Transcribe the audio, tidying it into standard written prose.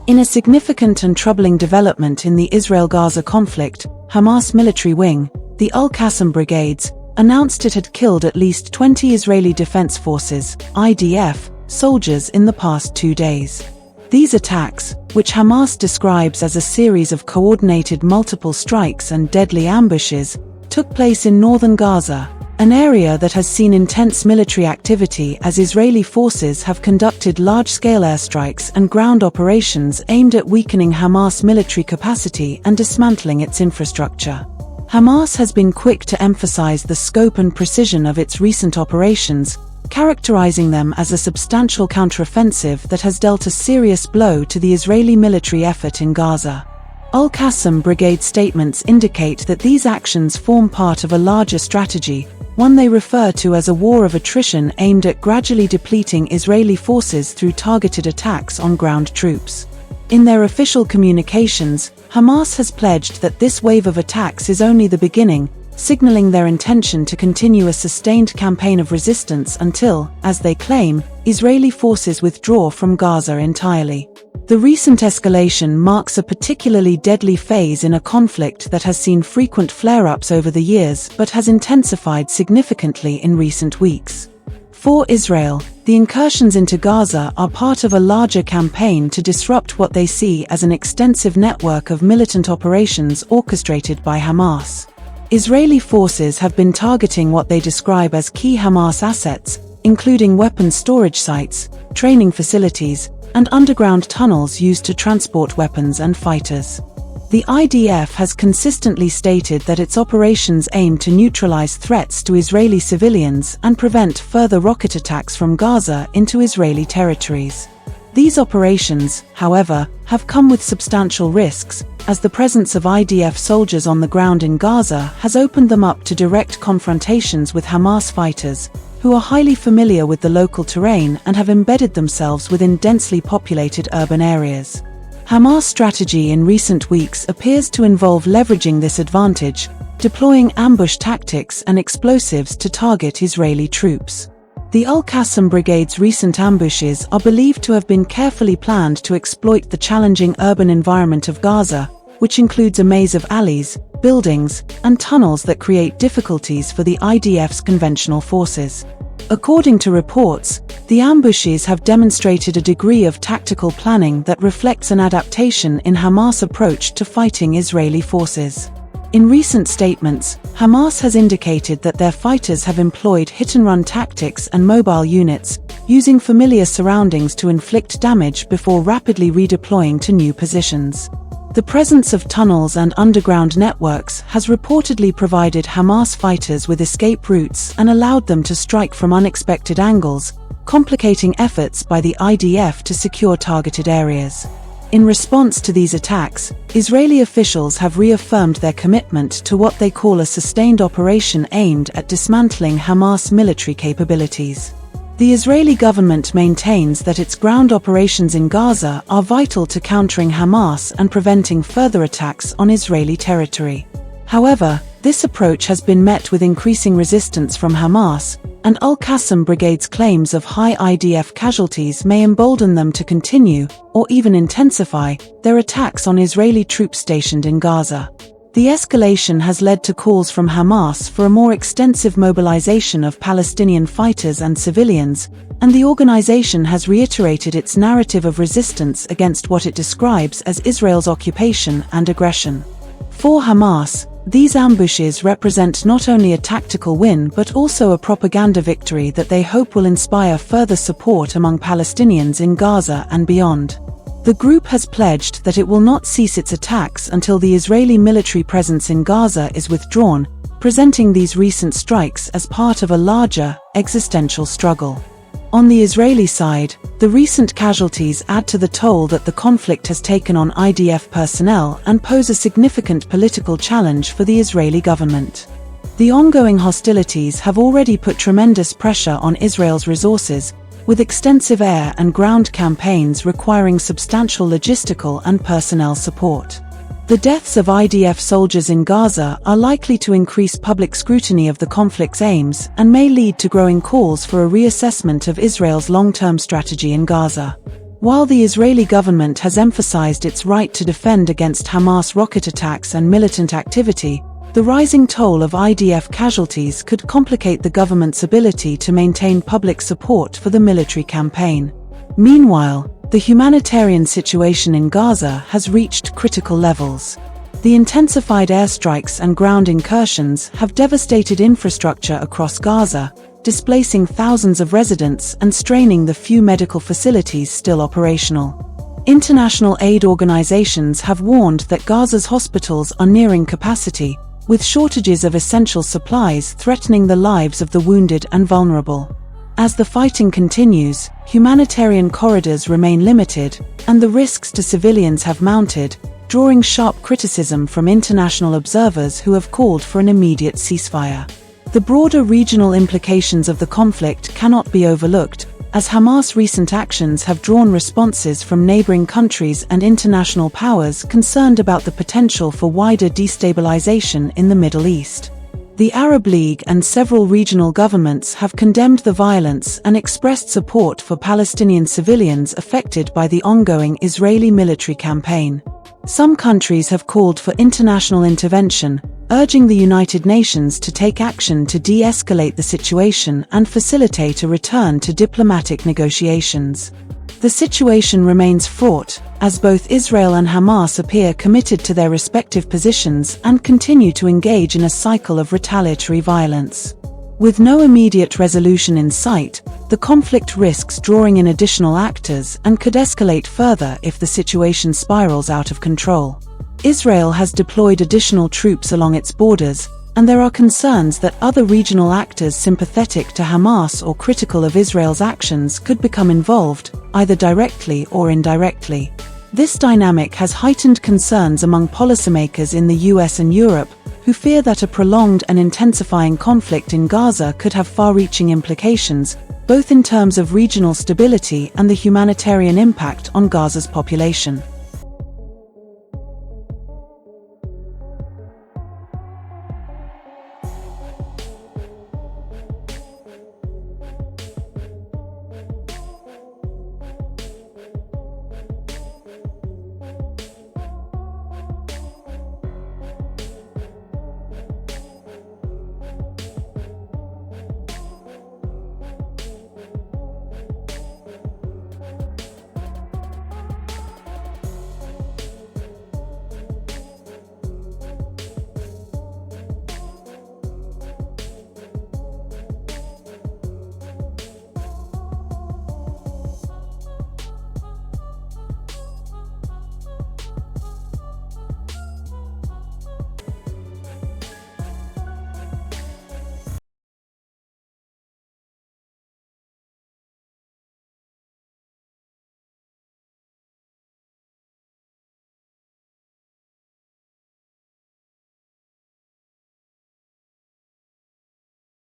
In a significant and troubling development in the Israel-Gaza conflict, Hamas military wing, the Al-Qassam Brigades, announced it had killed at least 20 Israeli Defense Forces (IDF) soldiers in the past 2 days. These attacks, which Hamas describes as a series of coordinated multiple strikes and deadly ambushes, took place in northern Gaza, an area that has seen intense military activity as Israeli forces have conducted large-scale airstrikes and ground operations aimed at weakening Hamas military capacity and dismantling its infrastructure. Hamas has been quick to emphasize the scope and precision of its recent operations, characterizing them as a substantial counteroffensive that has dealt a serious blow to the Israeli military effort in Gaza. Al-Qassam Brigade statements indicate that these actions form part of a larger strategy, one they refer to as a war of attrition aimed at gradually depleting Israeli forces through targeted attacks on ground troops. In their official communications, Hamas has pledged that this wave of attacks is only the beginning, signaling their intention to continue a sustained campaign of resistance until, as they claim, Israeli forces withdraw from Gaza entirely. The recent escalation marks a particularly deadly phase in a conflict that has seen frequent flare-ups over the years but has intensified significantly in recent weeks. For Israel, the incursions into Gaza are part of a larger campaign to disrupt what they see as an extensive network of militant operations orchestrated by Hamas. Israeli forces have been targeting what they describe as key Hamas assets, including weapons storage sites, training facilities, and underground tunnels used to transport weapons and fighters. The IDF has consistently stated that its operations aim to neutralize threats to Israeli civilians and prevent further rocket attacks from Gaza into Israeli territories. These operations, however, have come with substantial risks, as the presence of IDF soldiers on the ground in Gaza has opened them up to direct confrontations with Hamas fighters, who are highly familiar with the local terrain and have embedded themselves within densely populated urban areas. Hamas' strategy in recent weeks appears to involve leveraging this advantage, deploying ambush tactics and explosives to target Israeli troops. The Al-Qassam Brigade's recent ambushes are believed to have been carefully planned to exploit the challenging urban environment of Gaza, which includes a maze of alleys, buildings, and tunnels that create difficulties for the IDF's conventional forces. According to reports, the ambushes have demonstrated a degree of tactical planning that reflects an adaptation in Hamas' approach to fighting Israeli forces. In recent statements, Hamas has indicated that their fighters have employed hit-and-run tactics and mobile units, using familiar surroundings to inflict damage before rapidly redeploying to new positions. The presence of tunnels and underground networks has reportedly provided Hamas fighters with escape routes and allowed them to strike from unexpected angles, complicating efforts by the IDF to secure targeted areas. In response to these attacks, Israeli officials have reaffirmed their commitment to what they call a sustained operation aimed at dismantling Hamas military capabilities. The Israeli government maintains that its ground operations in Gaza are vital to countering Hamas and preventing further attacks on Israeli territory. However, this approach has been met with increasing resistance from Hamas, and Al-Qassam Brigade's claims of high IDF casualties may embolden them to continue, or even intensify, their attacks on Israeli troops stationed in Gaza. The escalation has led to calls from Hamas for a more extensive mobilization of Palestinian fighters and civilians, and the organization has reiterated its narrative of resistance against what it describes as Israel's occupation and aggression. For Hamas, these ambushes represent not only a tactical win but also a propaganda victory that they hope will inspire further support among Palestinians in Gaza and beyond. The group has pledged that it will not cease its attacks until the Israeli military presence in Gaza is withdrawn, presenting these recent strikes as part of a larger, existential struggle. On the Israeli side, the recent casualties add to the toll that the conflict has taken on IDF personnel and pose a significant political challenge for the Israeli government. The ongoing hostilities have already put tremendous pressure on Israel's resources, with extensive air and ground campaigns requiring substantial logistical and personnel support. The deaths of IDF soldiers in Gaza are likely to increase public scrutiny of the conflict's aims and may lead to growing calls for a reassessment of Israel's long-term strategy in Gaza. While the Israeli government has emphasized its right to defend against Hamas rocket attacks and militant activity, the rising toll of IDF casualties could complicate the government's ability to maintain public support for the military campaign. Meanwhile, the humanitarian situation in Gaza has reached critical levels. The intensified airstrikes and ground incursions have devastated infrastructure across Gaza, displacing thousands of residents and straining the few medical facilities still operational. International aid organizations have warned that Gaza's hospitals are nearing capacity, with shortages of essential supplies threatening the lives of the wounded and vulnerable. As the fighting continues, humanitarian corridors remain limited, and the risks to civilians have mounted, drawing sharp criticism from international observers who have called for an immediate ceasefire. The broader regional implications of the conflict cannot be overlooked, as Hamas' recent actions have drawn responses from neighboring countries and international powers concerned about the potential for wider destabilization in the Middle East. The Arab League and several regional governments have condemned the violence and expressed support for Palestinian civilians affected by the ongoing Israeli military campaign. Some countries have called for international intervention, urging the United Nations to take action to de-escalate the situation and facilitate a return to diplomatic negotiations. The situation remains fraught, as both Israel and Hamas appear committed to their respective positions and continue to engage in a cycle of retaliatory violence. With no immediate resolution in sight, the conflict risks drawing in additional actors and could escalate further if the situation spirals out of control. Israel has deployed additional troops along its borders, and there are concerns that other regional actors sympathetic to Hamas or critical of Israel's actions could become involved, either directly or indirectly. This dynamic has heightened concerns among policymakers in the US and Europe, who fear that a prolonged and intensifying conflict in Gaza could have far-reaching implications, both in terms of regional stability and the humanitarian impact on Gaza's population.